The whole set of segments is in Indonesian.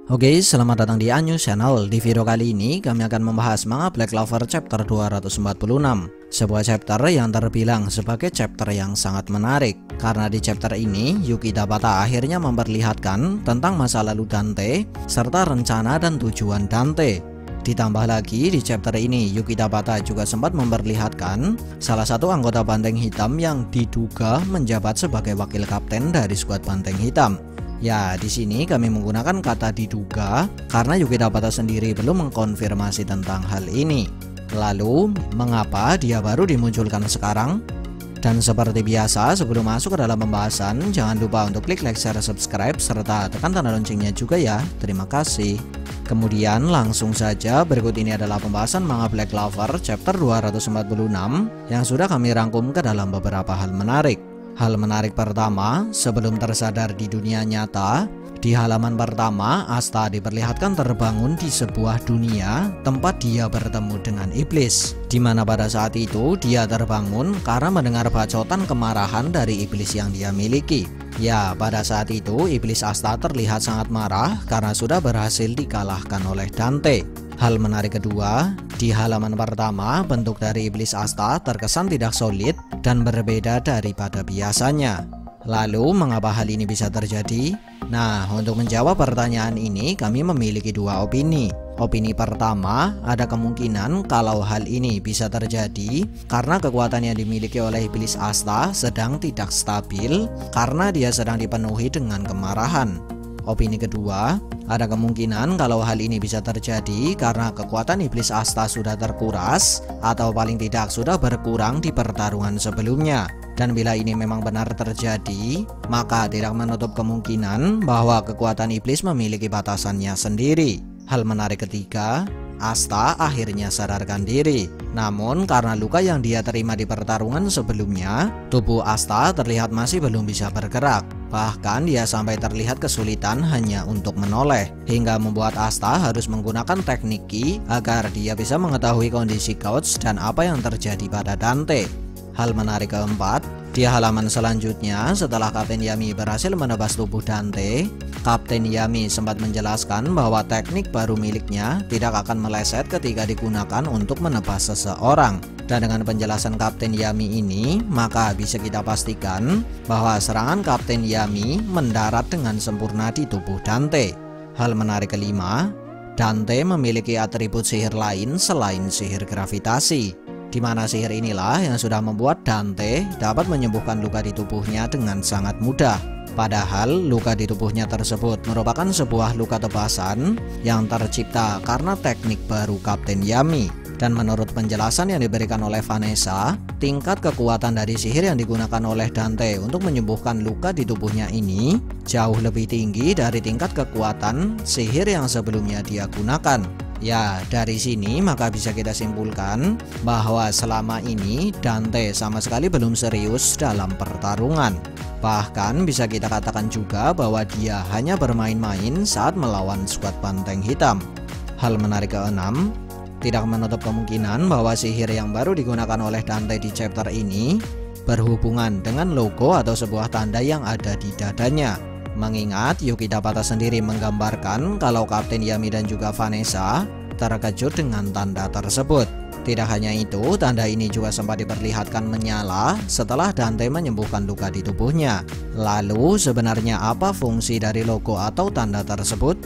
Oke, selamat datang di Anyus Channel. Di video kali ini kami akan membahas manga Black Clover chapter 246, sebuah chapter yang terbilang sebagai chapter yang sangat menarik. Karena di chapter ini, Yuki Tabata akhirnya memperlihatkan tentang masa lalu Dante, serta rencana dan tujuan Dante. Ditambah lagi di chapter ini, Yuki Tabata juga sempat memperlihatkan salah satu anggota Banteng Hitam yang diduga menjabat sebagai wakil kapten dari skuad Banteng Hitam. Ya, di sini kami menggunakan kata diduga karena Yuki Tabata sendiri belum mengkonfirmasi tentang hal ini. Lalu, mengapa dia baru dimunculkan sekarang? Dan seperti biasa, sebelum masuk ke dalam pembahasan, jangan lupa untuk klik like, share, subscribe, serta tekan tanda loncengnya juga ya. Terima kasih. Kemudian langsung saja, berikut ini adalah pembahasan manga Black Clover chapter 246 yang sudah kami rangkum ke dalam beberapa hal menarik. Hal menarik pertama, sebelum tersadar di dunia nyata, di halaman pertama, Asta diperlihatkan terbangun di sebuah dunia tempat dia bertemu dengan iblis, di mana pada saat itu dia terbangun karena mendengar bacotan kemarahan dari iblis yang dia miliki. Ya, pada saat itu iblis Asta terlihat sangat marah karena sudah berhasil dikalahkan oleh Dante. Hal menarik kedua, di halaman pertama bentuk dari iblis Asta terkesan tidak solid dan berbeda daripada biasanya. Lalu mengapa hal ini bisa terjadi? Nah, untuk menjawab pertanyaan ini kami memiliki dua opini. Opini pertama, ada kemungkinan kalau hal ini bisa terjadi karena kekuatan yang dimiliki oleh iblis Asta sedang tidak stabil karena dia sedang dipenuhi dengan kemarahan. Opini kedua, ada kemungkinan kalau hal ini bisa terjadi karena kekuatan iblis Asta sudah terkuras atau paling tidak sudah berkurang di pertarungan sebelumnya. Dan bila ini memang benar terjadi, maka tidak menutup kemungkinan bahwa kekuatan iblis memiliki batasannya sendiri. Hal menarik ketiga, Asta akhirnya sadarkan diri. Namun karena luka yang dia terima di pertarungan sebelumnya, tubuh Asta terlihat masih belum bisa bergerak. Bahkan dia sampai terlihat kesulitan hanya untuk menoleh, hingga membuat Asta harus menggunakan teknik Ki agar dia bisa mengetahui kondisi Couch dan apa yang terjadi pada Dante. Hal menarik keempat, di halaman selanjutnya setelah Kapten Yami berhasil menebas tubuh Dante, Kapten Yami sempat menjelaskan bahwa teknik baru miliknya tidak akan meleset ketika digunakan untuk menebas seseorang. Dan dengan penjelasan Kapten Yami ini, maka bisa kita pastikan bahwa serangan Kapten Yami mendarat dengan sempurna di tubuh Dante. Hal menarik kelima, Dante memiliki atribut sihir lain selain sihir gravitasi, di mana sihir inilah yang sudah membuat Dante dapat menyembuhkan luka di tubuhnya dengan sangat mudah. Padahal luka di tubuhnya tersebut merupakan sebuah luka tebasan yang tercipta karena teknik baru Kapten Yami. Dan menurut penjelasan yang diberikan oleh Vanessa, tingkat kekuatan dari sihir yang digunakan oleh Dante untuk menyembuhkan luka di tubuhnya ini jauh lebih tinggi dari tingkat kekuatan sihir yang sebelumnya dia gunakan. Ya, dari sini maka bisa kita simpulkan bahwa selama ini Dante sama sekali belum serius dalam pertarungan. Bahkan bisa kita katakan juga bahwa dia hanya bermain-main saat melawan skuad Banteng Hitam. Hal menarik keenam, tidak menutup kemungkinan bahwa sihir yang baru digunakan oleh Dante di chapter ini berhubungan dengan logo atau sebuah tanda yang ada di dadanya. Mengingat Yuki Tabata sendiri menggambarkan kalau Kapten Yami dan juga Vanessa terkejut dengan tanda tersebut. Tidak hanya itu, tanda ini juga sempat diperlihatkan menyala setelah Dante menyembuhkan luka di tubuhnya. Lalu sebenarnya apa fungsi dari logo atau tanda tersebut?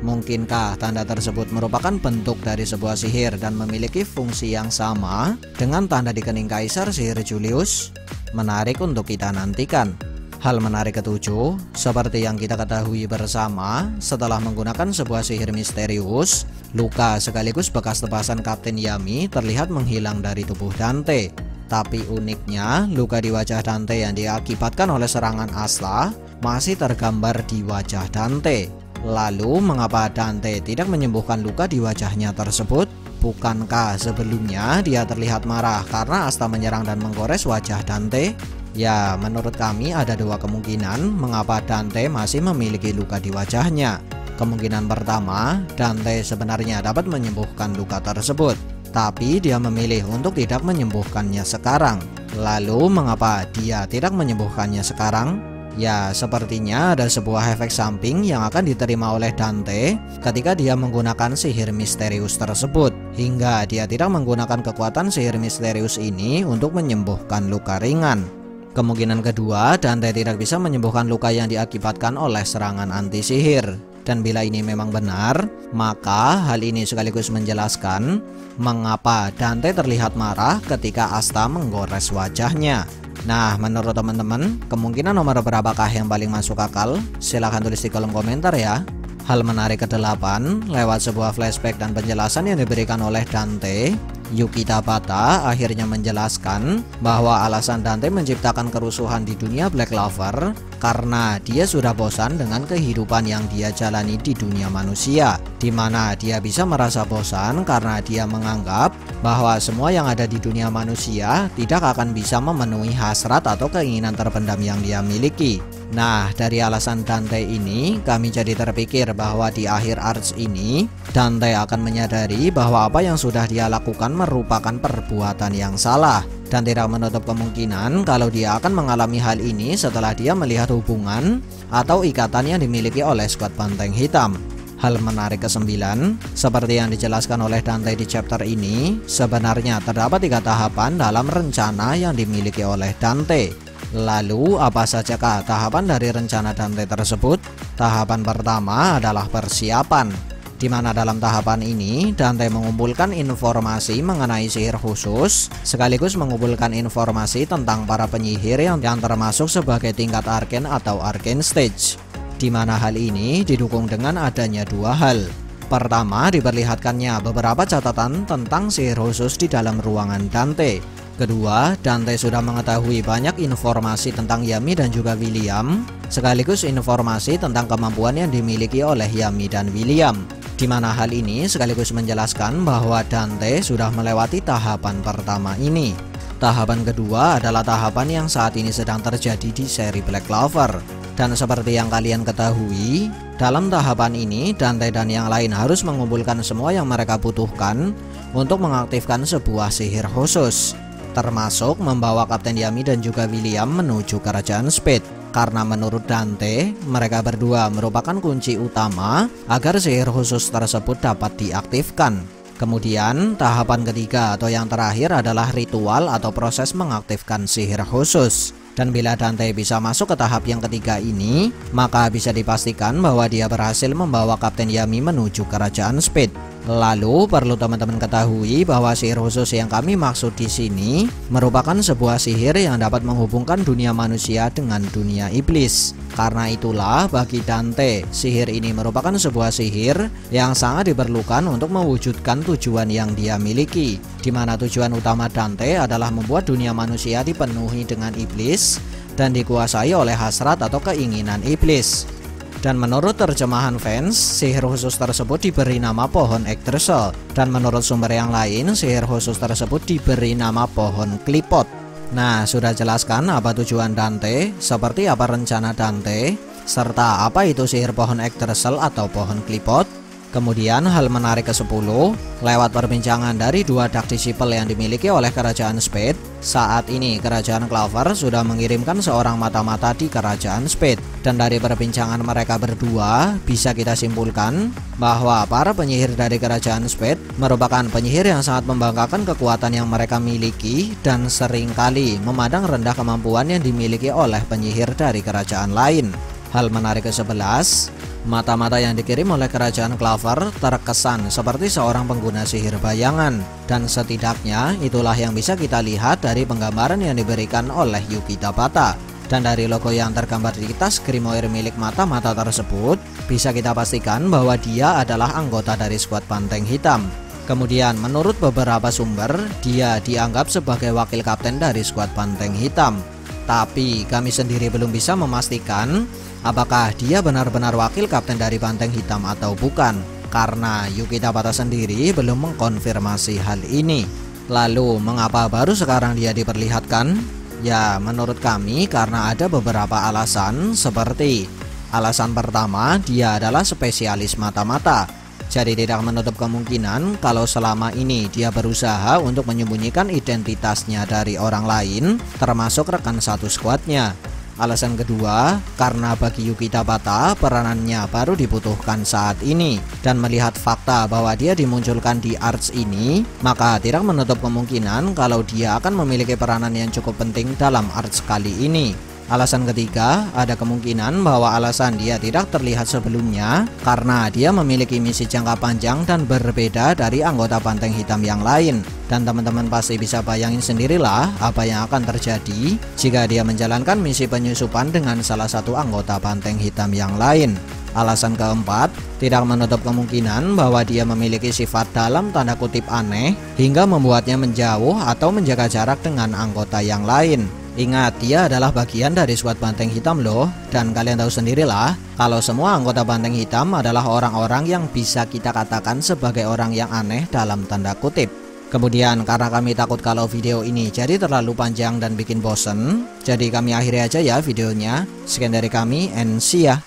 Mungkinkah tanda tersebut merupakan bentuk dari sebuah sihir dan memiliki fungsi yang sama dengan tanda di kening Kaisar Sihir Julius? Menarik untuk kita nantikan. Hal menarik ketujuh, seperti yang kita ketahui bersama, setelah menggunakan sebuah sihir misterius, luka sekaligus bekas tebasan Kapten Yami terlihat menghilang dari tubuh Dante. Tapi uniknya, luka di wajah Dante yang diakibatkan oleh serangan Asta masih tergambar di wajah Dante. Lalu mengapa Dante tidak menyembuhkan luka di wajahnya tersebut? Bukankah sebelumnya dia terlihat marah karena Asta menyerang dan menggores wajah Dante? Ya, menurut kami ada dua kemungkinan mengapa Dante masih memiliki luka di wajahnya. Kemungkinan pertama, Dante sebenarnya dapat menyembuhkan luka tersebut, tapi dia memilih untuk tidak menyembuhkannya sekarang. Lalu mengapa dia tidak menyembuhkannya sekarang? Ya, sepertinya ada sebuah efek samping yang akan diterima oleh Dante ketika dia menggunakan sihir misterius tersebut, hingga dia tidak menggunakan kekuatan sihir misterius ini untuk menyembuhkan luka ringan. Kemungkinan kedua, Dante tidak bisa menyembuhkan luka yang diakibatkan oleh serangan anti sihir. Dan bila ini memang benar, maka hal ini sekaligus menjelaskan mengapa Dante terlihat marah ketika Asta menggores wajahnya. Nah, menurut teman-teman, kemungkinan nomor berapakah yang paling masuk akal? Silahkan tulis di kolom komentar ya. Hal menarik ke-8, lewat sebuah flashback dan penjelasan yang diberikan oleh Dante, Yuki Tabata akhirnya menjelaskan bahwa alasan Dante menciptakan kerusuhan di dunia Black Clover karena dia sudah bosan dengan kehidupan yang dia jalani di dunia manusia, di mana dia bisa merasa bosan karena dia menganggap bahwa semua yang ada di dunia manusia tidak akan bisa memenuhi hasrat atau keinginan terpendam yang dia miliki. Nah, dari alasan Dante ini, kami jadi terpikir bahwa di akhir arcs ini, Dante akan menyadari bahwa apa yang sudah dia lakukan merupakan perbuatan yang salah, dan tidak menutup kemungkinan kalau dia akan mengalami hal ini setelah dia melihat hubungan atau ikatan yang dimiliki oleh skuad Banteng Hitam. Hal menarik ke-9, seperti yang dijelaskan oleh Dante di chapter ini, sebenarnya terdapat 3 tahapan dalam rencana yang dimiliki oleh Dante. Lalu, apa sajakah tahapan dari rencana Dante tersebut? Tahapan pertama adalah persiapan, di mana dalam tahapan ini Dante mengumpulkan informasi mengenai sihir khusus, sekaligus mengumpulkan informasi tentang para penyihir yang termasuk sebagai tingkat arken atau arcane stage, di mana hal ini didukung dengan adanya 2 hal. Pertama, diperlihatkannya beberapa catatan tentang sihir khusus di dalam ruangan Dante. Kedua, Dante sudah mengetahui banyak informasi tentang Yami dan juga William, sekaligus informasi tentang kemampuan yang dimiliki oleh Yami dan William, di mana hal ini sekaligus menjelaskan bahwa Dante sudah melewati tahapan pertama ini. Tahapan kedua adalah tahapan yang saat ini sedang terjadi di seri Black Clover. Dan seperti yang kalian ketahui, dalam tahapan ini Dante dan yang lain harus mengumpulkan semua yang mereka butuhkan untuk mengaktifkan sebuah sihir khusus, termasuk membawa Kapten Yami dan juga William menuju kerajaan Spade, karena menurut Dante mereka berdua merupakan kunci utama agar sihir khusus tersebut dapat diaktifkan. Kemudian tahapan ketiga atau yang terakhir adalah ritual atau proses mengaktifkan sihir khusus. Dan bila Dante bisa masuk ke tahap yang ketiga ini, maka bisa dipastikan bahwa dia berhasil membawa Kapten Yami menuju kerajaan Spade. Lalu perlu teman-teman ketahui bahwa sihir khusus yang kami maksud di sini merupakan sebuah sihir yang dapat menghubungkan dunia manusia dengan dunia iblis. Karena itulah bagi Dante, sihir ini merupakan sebuah sihir yang sangat diperlukan untuk mewujudkan tujuan yang dia miliki, di mana tujuan utama Dante adalah membuat dunia manusia dipenuhi dengan iblis dan dikuasai oleh hasrat atau keinginan iblis. Dan menurut terjemahan fans, sihir khusus tersebut diberi nama pohon Yggdrasil, dan menurut sumber yang lain, sihir khusus tersebut diberi nama pohon Klipot. Nah, sudah jelaskan apa tujuan Dante, seperti apa rencana Dante, serta apa itu sihir pohon Yggdrasil atau pohon Klipot. Kemudian hal menarik ke-10, lewat perbincangan dari 2 dark disciple yang dimiliki oleh kerajaan Spade, saat ini kerajaan Clover sudah mengirimkan seorang mata-mata di kerajaan Spade. Dan dari perbincangan mereka berdua, bisa kita simpulkan bahwa para penyihir dari kerajaan Spade merupakan penyihir yang sangat membanggakan kekuatan yang mereka miliki dan seringkali memandang rendah kemampuan yang dimiliki oleh penyihir dari kerajaan lain. Hal menarik ke-11, mata-mata yang dikirim oleh kerajaan Clover terkesan seperti seorang pengguna sihir bayangan, dan setidaknya itulah yang bisa kita lihat dari penggambaran yang diberikan oleh Yuki Tabata. Dan dari logo yang tergambar di tas Grimoire milik mata-mata tersebut, bisa kita pastikan bahwa dia adalah anggota dari skuad Banteng Hitam. Kemudian menurut beberapa sumber, dia dianggap sebagai wakil kapten dari skuad Banteng Hitam. Tapi kami sendiri belum bisa memastikan apakah dia benar-benar wakil kapten dari Banteng Hitam atau bukan, karena Yuki Tabata sendiri belum mengkonfirmasi hal ini. Lalu mengapa baru sekarang dia diperlihatkan? Ya, menurut kami karena ada beberapa alasan, seperti alasan pertama, dia adalah spesialis mata-mata. Jadi tidak menutup kemungkinan kalau selama ini dia berusaha untuk menyembunyikan identitasnya dari orang lain, termasuk rekan satu skuadnya. Alasan kedua, karena bagi Yuki Tabata peranannya baru dibutuhkan saat ini, dan melihat fakta bahwa dia dimunculkan di Arch ini, maka tidak menutup kemungkinan kalau dia akan memiliki peranan yang cukup penting dalam Arch kali ini. Alasan ketiga, ada kemungkinan bahwa alasan dia tidak terlihat sebelumnya karena dia memiliki misi jangka panjang dan berbeda dari anggota Banteng Hitam yang lain. Dan teman-teman pasti bisa bayangin sendirilah apa yang akan terjadi jika dia menjalankan misi penyusupan dengan salah satu anggota Banteng Hitam yang lain. Alasan keempat, tidak menutup kemungkinan bahwa dia memiliki sifat dalam tanda kutip aneh hingga membuatnya menjauh atau menjaga jarak dengan anggota yang lain. Ingat, dia adalah bagian dari skuad Banteng Hitam loh, dan kalian tahu sendirilah kalau semua anggota Banteng Hitam adalah orang-orang yang bisa kita katakan sebagai orang yang aneh dalam tanda kutip. Kemudian karena kami takut kalau video ini jadi terlalu panjang dan bikin bosen, jadi kami akhiri aja ya videonya. Sekian dari kami, and see ya.